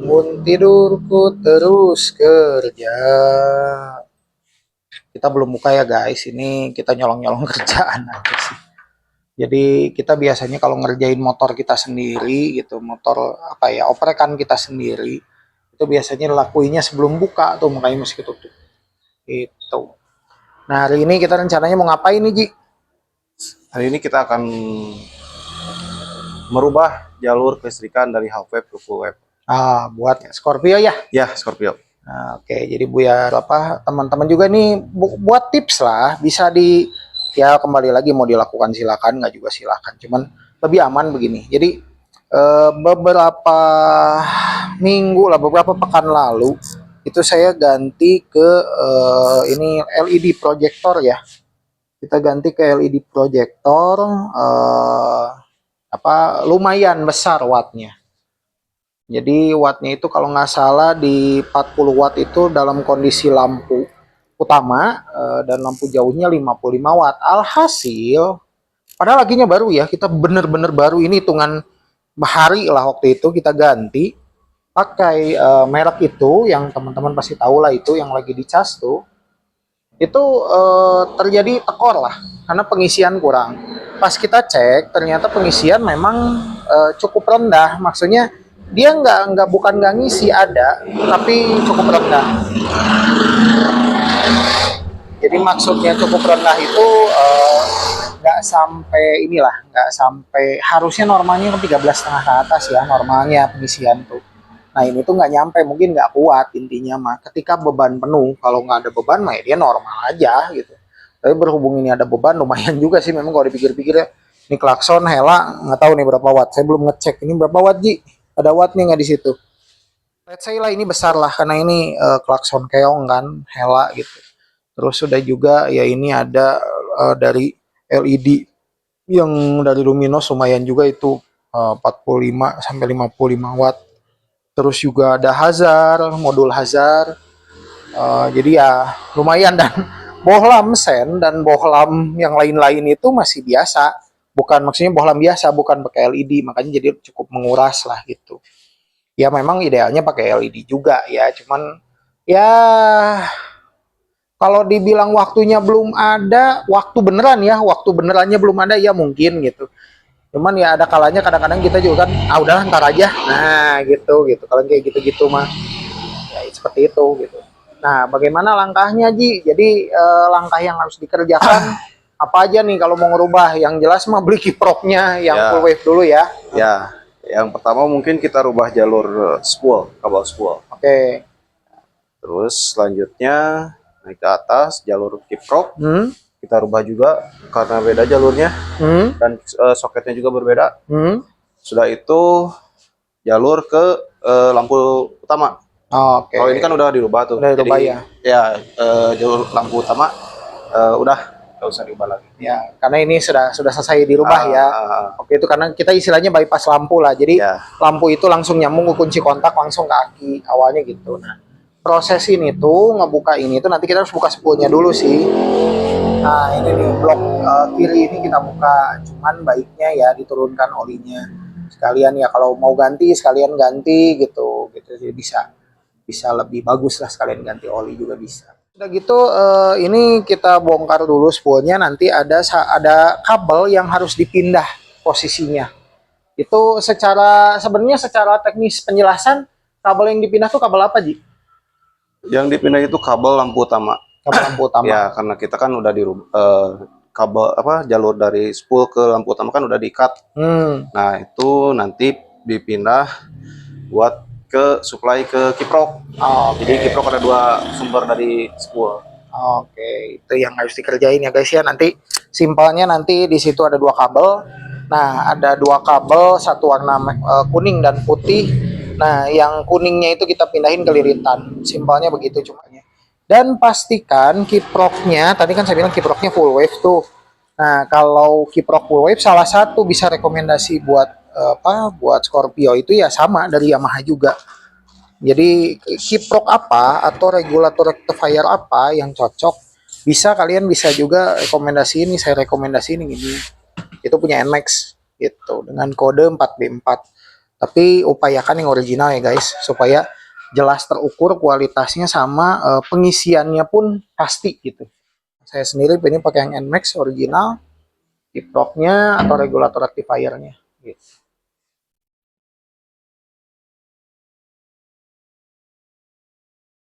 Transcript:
Bangun tidurku terus kerja. Kita belum buka ya guys, ini kita nyolong-nyolong kerjaan aja sih. Jadi kita biasanya kalau ngerjain motor kita sendiri gitu, motor apa ya, oprekan kita sendiri, itu biasanya lakuinnya sebelum buka tuh, makanya mesti ketutup. Itu. Nah hari ini kita rencananya mau ngapain nih Ji? Hari ini kita akan merubah jalur kelistrikan dari half wave ke full wave. Buat Scorpio ya? Ya, Scorpio. Nah, oke, jadi biar apa teman-teman juga nih buat tips lah, bisa di ya kembali lagi mau dilakukan silakan, nggak juga silakan. Cuman lebih aman begini. Jadi beberapa minggu lah, beberapa pekan lalu itu saya ganti ke ini LED proyektor ya. Kita ganti ke LED proyektor apa lumayan besar wattnya. Jadi wattnya itu kalau nggak salah di 40 watt itu dalam kondisi lampu utama dan lampu jauhnya 55 watt. Alhasil, padahal laginya baru ya, kita bener-bener baru ini hitungan hari lah waktu itu kita ganti pakai merek itu yang teman-teman pasti tahu lah itu yang lagi dicas tuh. Itu terjadi tekor lah karena pengisian kurang. Pas kita cek ternyata pengisian memang cukup rendah, maksudnya dia bukan nggak ngisi ada tapi cukup rendah. Jadi maksudnya cukup rendah itu nggak sampai inilah, nggak sampai, harusnya normalnya ke 13,5 ke atas ya normalnya pengisian tuh. Nah ini tuh nggak nyampe, mungkin nggak kuat intinya mah. Ketika beban penuh, kalau nggak ada beban mah ya dia normal aja gitu. Tapi berhubung ini ada beban, lumayan juga sih memang kalau dipikir-pikir ya. Ini klakson Hella nggak tahu nih berapa watt. Saya belum ngecek ini berapa watt Ji. Ada wattnya nggak di situ? Let's say lah ini besar lah karena ini klakson keong kan Hella gitu. Terus sudah juga ya ini ada dari LED yang dari Luminos lumayan juga itu 45 sampai 55 watt. Terus juga ada hazard, modul hazard. Jadi ya lumayan dan bohlam sen dan bohlam yang lain-lain itu masih biasa. Bukan maksudnya bohlam biasa, bukan pakai LED, makanya jadi cukup menguras lah gitu. Ya memang idealnya pakai LED juga ya, cuman ya kalau dibilang waktunya belum ada, waktu beneran ya, waktu benerannya belum ada ya mungkin gitu. Cuman ya ada kalanya kadang-kadang kita juga kan, udahlah ntar aja. Nah gitu gitu. Kalau kayak gitu-gitu mah ya seperti itu gitu. Nah bagaimana langkahnya Ji? Jadi langkah yang harus dikerjakan apa aja nih kalau mau ngerubah? Yang jelas mah beli kiproknya yang full wave dulu ya. Ya, yang pertama mungkin kita rubah jalur spool, kabel spool. Oke. Terus selanjutnya naik ke atas jalur kiprok. Kita rubah juga karena beda jalurnya dan soketnya juga berbeda. Sudah itu jalur ke lampu utama. Oke. Kalau ini kan udah dirubah tuh. Udah dirubah jadi, ya. Jalur lampu utama udah nggak usah diubah lagi. Ya, karena ini sudah selesai dirubah ya. Oke, itu karena kita istilahnya bypass lampu lah. Jadi lampu itu langsung nyambung ke kunci kontak langsung ke aki awalnya gitu. Nah, proses ini tuh ngebuka ini tuh nanti kita harus buka spoolnya dulu sih. Nah, ini nih blok kiri ini kita buka. Cuman baiknya ya diturunkan olinya. Sekalian ya kalau mau ganti sekalian ganti gitu. Jadi bisa lebih bagus lah sekalian ganti oli juga bisa. Udah gitu ini kita bongkar dulu spoolnya, nanti ada kabel yang harus dipindah posisinya. Itu sebenarnya secara teknis penjelasan kabel yang dipindah tuh kabel apa Ji? Yang dipindah itu kabel lampu utama. Kabel lampu utama. Ya karena kita kan udah di kabel jalur dari spool ke lampu utama kan udah di-cut. Nah itu nanti dipindah buat ke supply ke kiprok. Jadi kiprok ada dua sumber dari spool. Oke, itu yang harus dikerjain ya guys ya. Nanti simpelnya nanti di situ ada dua kabel. Nah, ada dua kabel, satu warna kuning dan putih. Nah, yang kuningnya itu kita pindahin ke liritan. Simpelnya begitu cumanya. Dan pastikan kiproknya, tadi kan saya bilang kiproknya full wave tuh. Nah, kalau kiprok full wave salah satu bisa rekomendasi buat buat Scorpio itu ya sama dari Yamaha juga. Jadi kiprok apa atau regulator rectifier apa yang cocok, kalian bisa juga rekomendasi ini, saya rekomendasi ini. Itu punya NMAX gitu dengan kode 4B4. Tapi upayakan yang original ya guys, supaya jelas terukur kualitasnya sama pengisiannya pun pasti gitu. Saya sendiri ini pakai yang NMAX original, tip top-nya atau regulator rectifier-nya gitu.